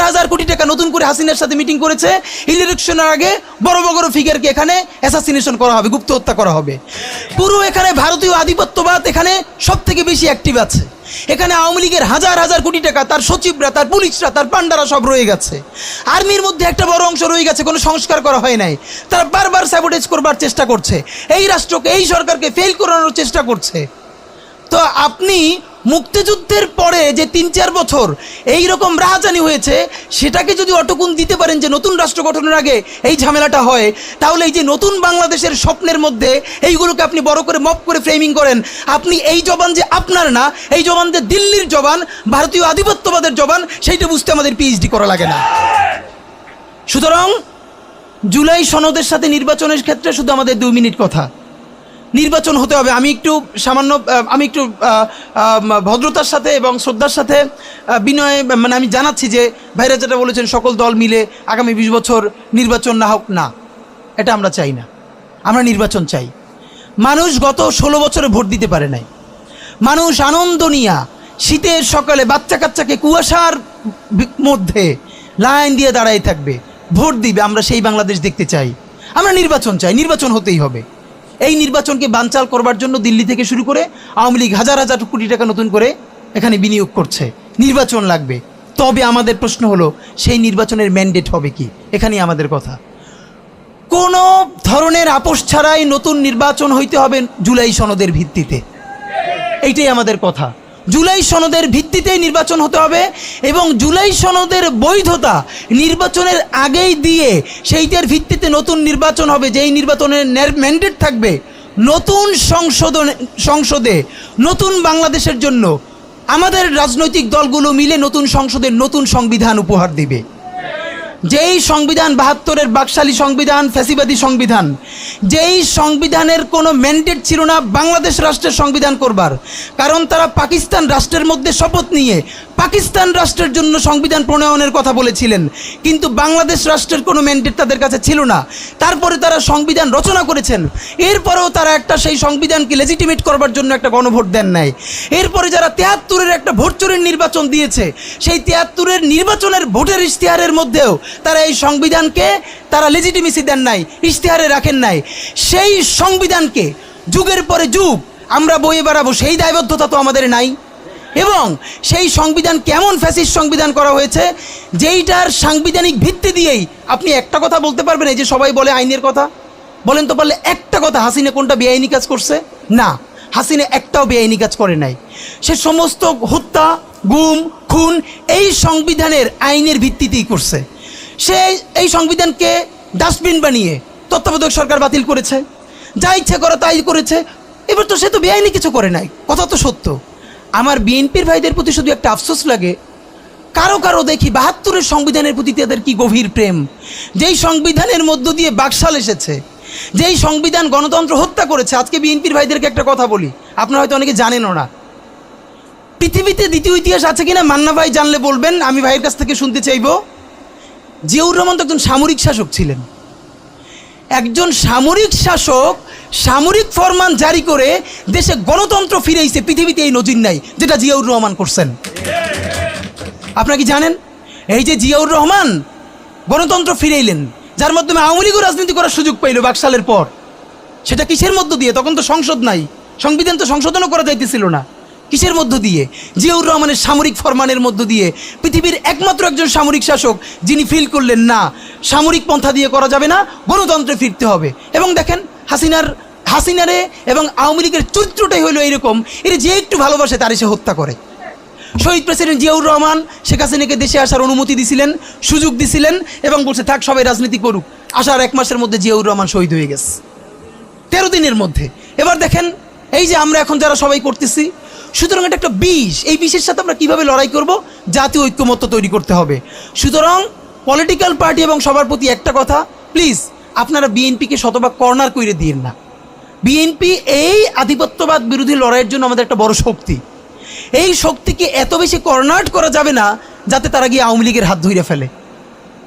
হাজার কোটি টাকা নতুন করে হাসিনার সাথে মিটিং করেছে। ইলেকশনের আগে বড় বড় ফিগারকে এখানে অ্যাসাসিনেশন করা হবে, গুপ্ত হত্যা করা হবে। পুরো এখানে ভারতীয় আধিপত্যবাদ এখানে সব থেকে বেশি অ্যাক্টিভ আছে। এখানে আওয়ামী লীগের হাজার হাজার কোটি টাকা, তার সচিবরা, তার পুলিশরা, তার পান্ডারা সব রয়ে গেছে। আর্মির মধ্যে একটা বড় অংশ রয়ে গেছে, কোনো সংস্কার করা হয় নাই। তারা বারবার স্যাবোটেজ করবার চেষ্টা করছে, এই রাষ্ট্রকে, এই সরকারকে ফেল করানোর চেষ্টা করছে। তো আপনি মুক্তিযুদ্ধের পরে যে ৩-৪ বছর এই রকম রাহাজানি হয়েছে, সেটাকে যদি অটকুন দিতে পারেন যে নতুন রাষ্ট্র গঠনের আগে এই ঝামেলাটা হয়, তাহলে এই যে নতুন বাংলাদেশের স্বপ্নের মধ্যে এইগুলোকে আপনি বড় করে মপ করে ফ্রেমিং করেন। আপনি এই জবান যে আপনার না, এই জবান যে দিল্লির জবান, ভারতীয় আধিপত্যবাদের জবান, সেইটা বুঝতে আমাদের পিএইচডি করা লাগে না। সুতরাং জুলাই সনদের সাথে নির্বাচনের ক্ষেত্রে শুধু আমাদের 2 মিনিট কথা। নির্বাচন হতে হবে। আমি একটু ভদ্রতার সাথে এবং শ্রদ্ধার সাথে বিনয় আমি জানাচ্ছি যে ভাইরা যেটা বলেছেন সকল দল মিলে আগামী 20 বছর নির্বাচন না হোক, না, এটা আমরা চাই না। আমরা নির্বাচন চাই। মানুষ গত 16 বছরে ভোট দিতে পারে নাই। মানুষ আনন্দ নিয়া শীতের সকালে বাচ্চা কাচ্চাকে কুয়াশার মধ্যে লাইন দিয়ে দাঁড়াই থাকবে, ভোট দিবে। আমরা সেই বাংলাদেশ দেখতে চাই। আমরা নির্বাচন চাই, নির্বাচন হতেই হবে। এই নির্বাচনকে বানচাল করবার জন্য দিল্লি থেকে শুরু করে আওয়ামী লীগ হাজার হাজার কোটি টাকা নতুন করে এখানে বিনিয়োগ করছে। নির্বাচন লাগবে। তবে আমাদের প্রশ্ন হলো, সেই নির্বাচনের ম্যান্ডেট হবে কি? এখানেই আমাদের কথা। কোনো ধরনের আপোষ ছাড়াই নতুন নির্বাচন হইতে হবে জুলাই সনদের ভিত্তিতে। এইটাই আমাদের কথা। জুলাই সনদের ভিত্তিতেই নির্বাচন হতে হবে এবং জুলাই সনদের বৈধতা নির্বাচনের আগেই দিয়ে সেইটার ভিত্তিতে নতুন নির্বাচন হবে, যেই নির্বাচনের ম্যান্ডেট থাকবে নতুন সংসদে নতুন বাংলাদেশের জন্য আমাদের রাজনৈতিক দলগুলো মিলে নতুন সংসদের নতুন সংবিধান উপহার দিবে। যেই সংবিধান 72-এর বাকশালী সংবিধান, ফ্যাসিবাদী সংবিধান, যেই সংবিধানের কোনো ম্যান্ডেট ছিল না বাংলাদেশ রাষ্ট্রের সংবিধান করবার, কারণ তারা পাকিস্তান রাষ্ট্রের মধ্যে শপথ নিয়ে পাকিস্তান রাষ্ট্রের জন্য সংবিধান প্রণয়নের কথা বলেছিলেন, কিন্তু বাংলাদেশ রাষ্ট্রের কোনো ম্যান্ডেট তাদের কাছে ছিল না। তারপরে তারা সংবিধান রচনা করেছেন, এরপরেও তারা একটা সেই সংবিধানকে লেজিটিমেট করবার জন্য একটা গণভোট দেন নাই। এরপরে যারা 73-এর একটা ভোট চুরির নির্বাচন দিয়েছে, সেই 73-এর নির্বাচনের ভোটের ইশতেহারের মধ্যেও তারা এই সংবিধানকে তারা লেজিটিমেসি দেন নাই, ইশতেহারে রাখেন নাই। সেই সংবিধানকে যুগের পরে যুগ আমরা বয়ে বেড়াবো, সেই দায়বদ্ধতা তো আমাদের নাই। এবং সেই সংবিধান কেমন ফ্যাসিস্ট সংবিধান করা হয়েছে, যেইটার সাংবিধানিক ভিত্তি দিয়েই আপনি একটা কথা বলতে পারবেন। এই যে সবাই বলে আইনের কথা, বলেন তো পারলে একটা কথা, হাসিনা কোনটা বেআইনি কাজ করছে? না, হাসিনা একটাও বেআইনি কাজ করে নাই। সে সমস্ত হত্যা, গুম, খুন এই সংবিধানের আইনের ভিত্তিতেই করছে। সে এই সংবিধানকে ডাস্টবিন বানিয়ে তত্ত্বাবধায়ক সরকার বাতিল করেছে, যা ইচ্ছে করে তাই করেছে। এবার তো সে তো বেআইনি কিছু করে নাই, কথা তো সত্য। আমার বিএনপির ভাইদের প্রতি শুধু একটা আফসোস লাগে, কারো কারো দেখি 72-এর সংবিধানের প্রতি তাদের কি গভীর প্রেম। যেই সংবিধানের মধ্য দিয়ে বাকশাল এসেছে, যেই সংবিধান গণতন্ত্র হত্যা করেছে। আজকে বিএনপির ভাইদেরকে একটা কথা বলি, আপনারা হয়তো অনেকে জানেনও না। পৃথিবীতে দ্বিতীয় ইতিহাস আছে কিনা মান্না ভাই জানলে বলবেন, আমি ভাইয়ের কাছ থেকে শুনতে চাইব। জিয়াউর রহমান তো একজন সামরিক শাসক ছিলেন। একজন সামরিক শাসক সামরিক ফরমান জারি করে দেশে গণতন্ত্র ফিরেইছে, পৃথিবীতে এই নজির নাই যেটা জিয়াউর রহমান করছেন। আপনারা কি জানেন? এই যে জিয়াউর রহমান গণতন্ত্র ফিরাইলেন, যার মাধ্যমে আওয়ামী লীগও রাজনীতি করার সুযোগ পাইল বাকশালের পর, সেটা কিসের মধ্য দিয়ে? তখন তো সংসদ নাই, সংবিধান তো সংশোধনও করা যাইতেছিল না। কিসের মধ্য দিয়ে? জিয়াউর রহমানের সামরিক ফরমানের মধ্য দিয়ে। পৃথিবীর একমাত্র একজন সামরিক শাসক যিনি ফিল করলেন না, সামরিক পন্থা দিয়ে করা যাবে না, গণতন্ত্রে ফিরতে হবে। এবং দেখেন হাসিনারে এবং আওয়ামী লীগের চরিত্রটাই হলো এইরকম, এর যে একটু ভালোবাসে তার সে হত্যা করে। শহীদ প্রেসিডেন্ট জিয়াউর রহমান শেখ হাসিনাকে দেশে আসার অনুমতি দিছিলেন, সুযোগ দিছিলেন এবং বলছে থাক সবাই রাজনীতি করুক। আসার 1 মাসের মধ্যে জিয়াউর রহমান শহীদ হয়ে গেছে, 13 দিনের মধ্যে। এবার দেখেন এই যে আমরা এখন যারা সবাই করতেছি, সুতরাং এটা একটা বিষ। এই বিষের সাথে আমরা কীভাবে লড়াই করব? জাতীয় ঐক্যমত্য তৈরি করতে হবে। সুতরাং পলিটিক্যাল পার্টি এবং সবার প্রতি একটা কথা, প্লিজ আপনারা বিএনপিকে শতভাগ কর্নার করে দিন না। বিএনপি এই আধিপত্যবাদ বিরোধী লড়াইয়ের জন্য আমাদের একটা বড় শক্তি। এই শক্তিকে এত বেশি কর্নার করা যাবে না যাতে তারা গিয়ে আওয়ামী লীগের হাত ধরে ফেলে।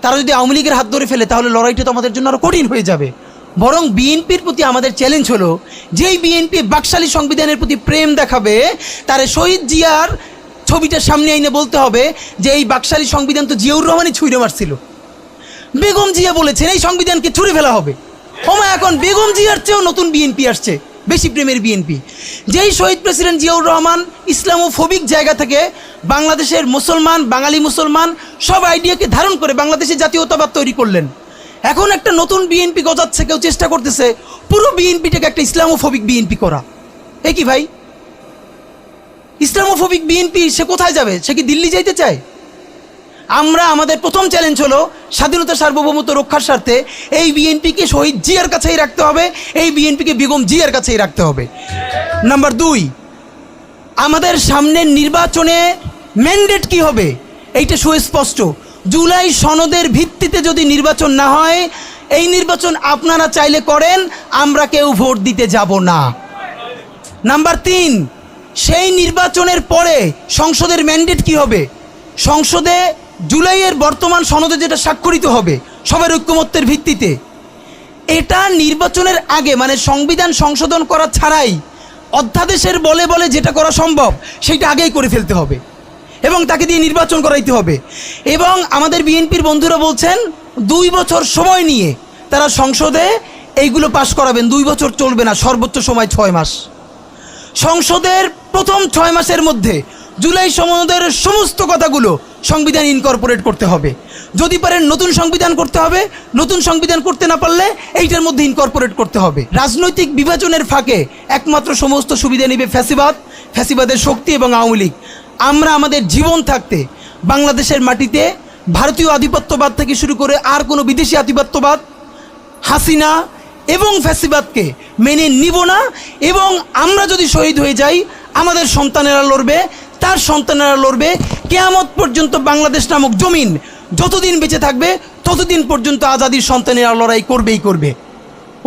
তারা যদি আওয়ামী লীগের হাত ধরে ফেলে তাহলে লড়াইটা তো আমাদের জন্য আরও কঠিন হয়ে যাবে। বরং বিএনপির প্রতি আমাদের চ্যালেঞ্জ হলো, যেই বিএনপি বাকশালী সংবিধানের প্রতি প্রেম দেখাবে, তার শহীদ জিয়ার ছবিটা সামনে আইনে বলতে হবে যে এই বাকশালী সংবিধান তো জিয়াউর রহমানই ছুঁড়ে মারছিল। বেগম জিয়া বলেছেন এই সংবিধানকে ছুঁড়ে ফেলা হবে। ওমা এখন বেগম জিয়ার চেয়েও নতুন বিএনপি আসছে, বেশি প্রেমের বিএনপি। যেই শহীদ প্রেসিডেন্ট জিয়াউর রহমান ইসলামোফোবিক জায়গা থেকে বাংলাদেশের মুসলমান, বাঙালি মুসলমান সব আইডিয়াকে ধারণ করে বাংলাদেশের জাতীয়তাবাদ তৈরি করলেন। এখন একটা নতুন বিএনপি গজাচ্ছে, কেউ চেষ্টা করতেছে পুরো বিএনপিটাকে একটা ইসলামোফোবিক বিএনপি করা। এ কি ভাই, ইসলামোফোবিক বিএনপি সে কোথায় যাবে? সে কি দিল্লি যাইতে চায়? আমরা আমাদের প্রথম চ্যালেঞ্জ হলো স্বাধীনতা সার্বভৌমত্ব রক্ষার স্বার্থে এই বিএনপিকে শহীদ জিয়ার কাছেই রাখতে হবে, এই বিএনপিকে বেগম জিয়ার কাছেই রাখতে হবে। নাম্বার 2, আমাদের সামনের নির্বাচনে ম্যান্ডেট কি হবে এইটা সুস্পষ্ট। জুলাই সনদের ভিত্তিতে যদি নির্বাচন না হয়, এই নির্বাচন আপনারা চাইলে করেন, আমরা কেউ ভোট দিতে যাব না। নাম্বার 3, সেই নির্বাচনের পরে সংসদের ম্যান্ডেট কি হবে? সংসদে জুলাইয়ের বর্তমান সনদে যেটা স্বাক্ষরিত হবে সবার ঐক্যমত্যের ভিত্তিতে, এটা নির্বাচনের আগে মানে সংবিধান সংশোধন করা ছাড়াই অধ্যাদেশের বলে বলে যেটা করা সম্ভব সেটা আগেই করে ফেলতে হবে এবং তাকে দিয়ে নির্বাচন করাইতে হবে। এবং আমাদের বিএনপির বন্ধুরা বলছেন 2 বছর সময় নিয়ে তারা সংসদে এইগুলো পাশ করাবেন। 2 বছর চলবে না, সর্বোচ্চ সময় 6 মাস। সংসদের প্রথম 6 মাসের মধ্যে জুলাই সনদের সমস্ত কথাগুলো সংবিধান ইনকর্পোরেট করতে হবে। যদি পারেন নতুন সংবিধান করতে হবে, নতুন সংবিধান করতে না পারলে এইটার মধ্যে ইনকর্পোরেট করতে হবে। রাজনৈতিক বিভাজনের ফাঁকে একমাত্র সমস্ত সুবিধা নেবে ফ্যাসিবাদ, ফ্যাসিবাদের শক্তি এবং আওয়ামী লীগ। আমরা আমাদের জীবন থাকতে বাংলাদেশের মাটিতে ভারতীয় আধিপত্যবাদ থেকে শুরু করে আর কোনো বিদেশি আধিপত্যবাদ, হাসিনা এবং ফ্যাসিবাদকে মেনে নিব না। এবং আমরা যদি শহীদ হয়ে যাই, আমাদের সন্তানেরা লড়বে, তার সন্তানেরা লড়বে। কিয়ামত পর্যন্ত বাংলাদেশ নামক জমিন যতদিন বেঁচে থাকবে ততদিন পর্যন্ত আজাদির সন্তানেরা লড়াই করবেই করবে।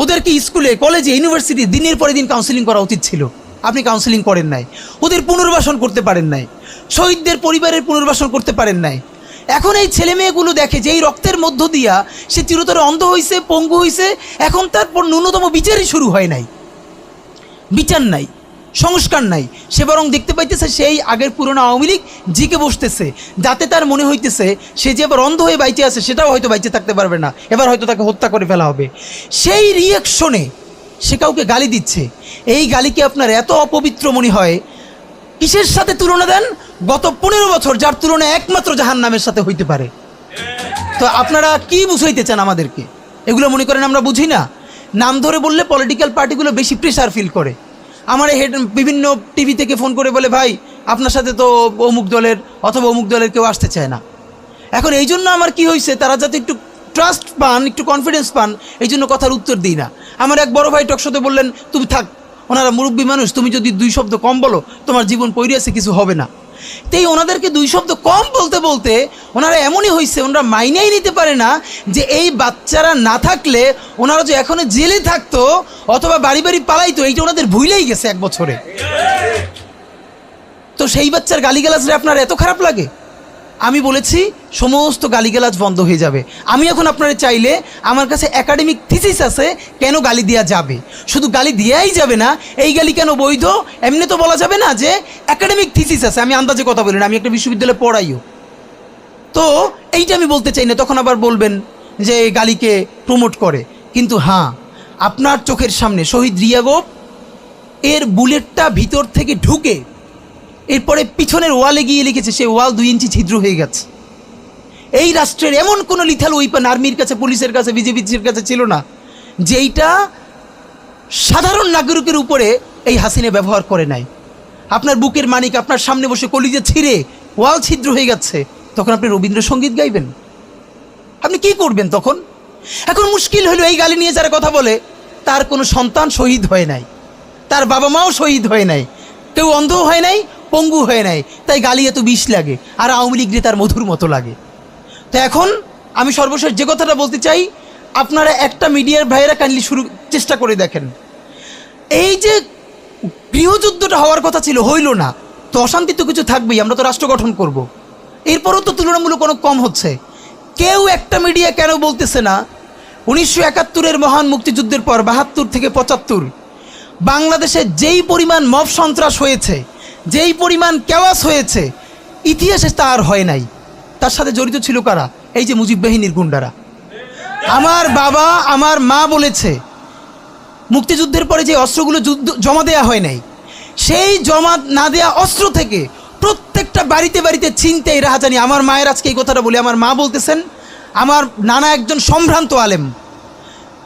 ওদেরকে স্কুলে, কলেজে, ইউনিভার্সিটি দিনের পরে দিন কাউন্সিলিং করা উচিত ছিল। আপনি কাউন্সিলিং করেন নাই, ওদের পুনর্বাসন করতে পারেন নাই, শহীদদের পরিবারের পুনর্বাসন করতে পারেন নাই। এখন এই ছেলে মেয়েগুলো দেখে যে এই রক্তের মধ্য দিয়া সে চিরতরে অন্ধ হয়েছে, পঙ্গু হয়েছে, এখন তারপর ন্যূনতম বিচারই শুরু হয় নাই, বিচার নাই, সংস্কার নাই। সে বরং দেখতে পাইতেছে সেই আগের পুরনো আওয়ামী লীগ জিকে বসতেছে, যাতে তার মনে হইতেছে সে যে এবার অন্ধ হয়ে বাইচে আছে সেটাও হয়তো বাইচে থাকতে পারবে না, এবার হয়তো তাকে হত্যা করে ফেলা হবে। সেই রিয়াকশনে সে কাউকে গালি দিচ্ছে। এই গালিকে আপনার এত অপবিত্র মনে হয়, কিসের সাথে তুলনা দেন? গত 15 বছর যার তুলনা একমাত্র জাহান্নামের সাথে হইতে পারে। তো আপনারা কি বুঝাইতে চান আমাদেরকে? এগুলো মনে করেন আমরা বুঝি না? নাম ধরে বললে পলিটিক্যাল পার্টিগুলো বেশি প্রেশার ফিল করে। আমার বিভিন্ন টিভি থেকে ফোন করে বলে, ভাই আপনার সাথে তো অমুক দলের অথবা অমুক দলের কেউ আসতে চায় না। এখন এই জন্য আমার কি হয়েছে, তারা যাতে একটু ট্রাস্ট পান, একটু কনফিডেন্স পান, এই জন্য কথার উত্তর দিই না। আমার এক বড় ভাই টকশোতে বললেন, তুমি থাক, ওনারা মুরব্বী মানুষ, তুমি যদি 2 শব্দ কম বলো তোমার জীবন পইরিয়াছে, কিছু হবে না। তাই ওনাদেরকে 2 শব্দ কম বলতে বলতে ওনারা এমনই হয়েছে, ওনারা মাইনেই নিতে পারে না যে এই বাচ্চারা না থাকলে ওনারা যে এখনো জেলে থাকতো অথবা বাড়ি বাড়ি পালাইতো, এইটা ওনাদের ভুলেই গেছে 1 বছরে। তো সেই বাচ্চার গালিগালাজরে আপনার এত খারাপ লাগে? আমি বলেছি সমস্ত গালিগালাজ বন্ধ হয়ে যাবে। আমি এখন আপনারা চাইলে, আমার কাছে একাডেমিক থিসিস আছে কেন গালি দেওয়া যাবে। শুধু গালি দেওয়াই যাবে না, এই গালি কেন বৈধ এমনি তো বলা যাবে না, যে একাডেমিক থিসিস আছে। আমি আন্দাজে কথা বলি না, আমি একটা বিশ্ববিদ্যালয়ে পড়াইও। তো এইটা আমি বলতে চাই না, তখন আবার বলবেন যে গালিকে প্রমোট করে। কিন্তু হ্যাঁ, আপনার চোখের সামনে শহীদ রিয়াগোপ এর বুলেটটা ভিতর থেকে ঢুকে এরপরে পিছনের ওয়ালে গিয়ে লিখেছে, সেই ওয়াল 2 ইঞ্চি ছিদ্র হয়ে গেছে। এই রাষ্ট্রের এমন কোনো লিথাল ওয়েপন আর্মির কাছে, পুলিশের কাছে, বিজেপির কাছে ছিল না যেইটা সাধারণ নাগরিকের উপরে এই হাসিনা ব্যবহার করে নাই। আপনার বুকের মানিক আপনার সামনে বসে কলিজা ছিঁড়ে ওয়াল ছিদ্র হয়ে গেছে, তখন আপনি রবীন্দ্রসঙ্গীত গাইবেন? আপনি কি করবেন তখন? এখন মুশকিল হলো, এই গালি নিয়ে যারা কথা বলে তার কোনো সন্তান শহীদ হয় নাই, তার বাবা মাও শহীদ হয় নাই, কেউ অন্ধ হয় নাই, পঙ্গু হয়ে নাই, তাই গালি এত বিষ লাগে, আর আওয়ামী লীগ তার মধুর মতো লাগে। তো এখন আমি সর্বশেষ যে কথাটা বলতে চাই, আপনারা একটা মিডিয়ার ভাইয়েরা কাইন্ডলি চেষ্টা করে দেখেন, এই যে গৃহযুদ্ধটা হওয়ার কথা ছিল, হইল না, তো অশান্তি তো কিছু থাকবেই, আমরা তো রাষ্ট্র গঠন করব। এরপরও তো তুলনামূলক অনেক কম হচ্ছে। কেউ একটা মিডিয়া কেন বলতেছে না 1971-এর মহান মুক্তিযুদ্ধের পর 72 থেকে 75 বাংলাদেশে যেই পরিমাণ মব সন্ত্রাস হয়েছে, যেই পরিমাণ কেওয়াস হয়েছে, ইতিহাসে তা আর হয় নাই। তার সাথে জড়িত ছিল কারা? এই যে মুজিব বাহিনীর গুন্ডারা। আমার বাবা আমার মা বলেছে মুক্তিযুদ্ধের পরে যে অস্ত্রগুলো জমা দেওয়া হয় নাই, সেই জমা না দেওয়া অস্ত্র থেকে প্রত্যেকটা বাড়িতে বাড়িতে ছিনতাই রাহাজানি। আমার মায়ের আজকে এই কথাটা বলি, আমার মা বলতেছেন আমার নানা একজন সম্ভ্রান্ত আলেম,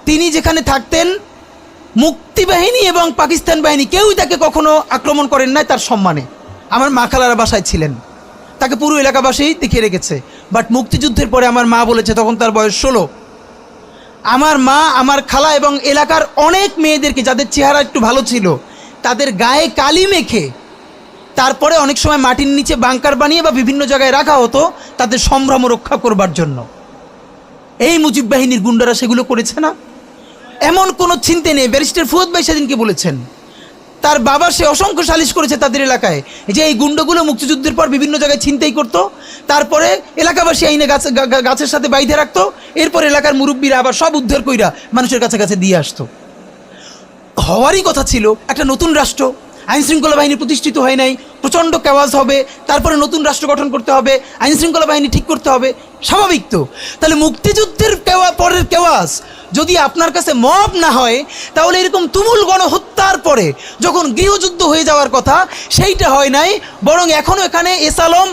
তিনি যেখানে থাকতেন মুক্তিবাহিনী এবং পাকিস্তান বাহিনী কেউই তাকে কখনো আক্রমণ করেন নাই তার সম্মানে। আমার মা খালারা বাসায় ছিলেন, তাকে পুরো এলাকাবাসী দেখিয়ে রেখেছে। বাট মুক্তিযুদ্ধের পরে আমার মা বলেছে, তখন তার বয়স 16, আমার মা আমার খালা এবং এলাকার অনেক মেয়েদেরকে যাদের চেহারা একটু ভালো ছিল তাদের গায়ে কালি মেখে তারপরে অনেক সময় মাটির নিচে বাংকার বানিয়ে বা বিভিন্ন জায়গায় রাখা হতো তাদের সম্ভ্রম রক্ষা করবার জন্য। এই মুজিব বাহিনীর গুন্ডারা সেগুলো করেছে না? এমন কোনো চিন্তা নেই। ব্যারিস্টার ফুয়াদ ভাই সেদিনকে বলেছেন তার বাবা সে অসংখ্য সালিশ করেছে তাদের এলাকায় যে এই গুন্ডাগুলো মুক্তিযুদ্ধের পর বিভিন্ন জায়গায় ছিনতাই করতো, তারপরে এলাকাবাসী আইনে গাছের সাথে বাইধে রাখতো, এরপর এলাকার মুরব্বীরা আবার সব উদ্ধার কইরা মানুষের কাছে কাছে দিয়ে আসতো। হওয়ারই কথা ছিল একটা নতুন রাষ্ট্র, আইনশৃঙ্খলা বাহিনী প্রতিষ্ঠিত হয় নাই, প্রচণ্ড কেওয়াজ হবে, তারপরে নতুন রাষ্ট্র গঠন করতে হবে, আইনশৃঙ্খলা বাহিনী ঠিক করতে হবে, স্বাভাবিক তো। তাহলে মুক্তিযুদ্ধের পরের কেওয়াজ যদি আপনার কাছে মব না হয়, তাহলে এরকম তুমুল গণহত্যার পরে যখন গৃহযুদ্ধ হয়ে যাওয়ার কথা সেইটা হয় নাই, বরং এখনও এখানে এস আলম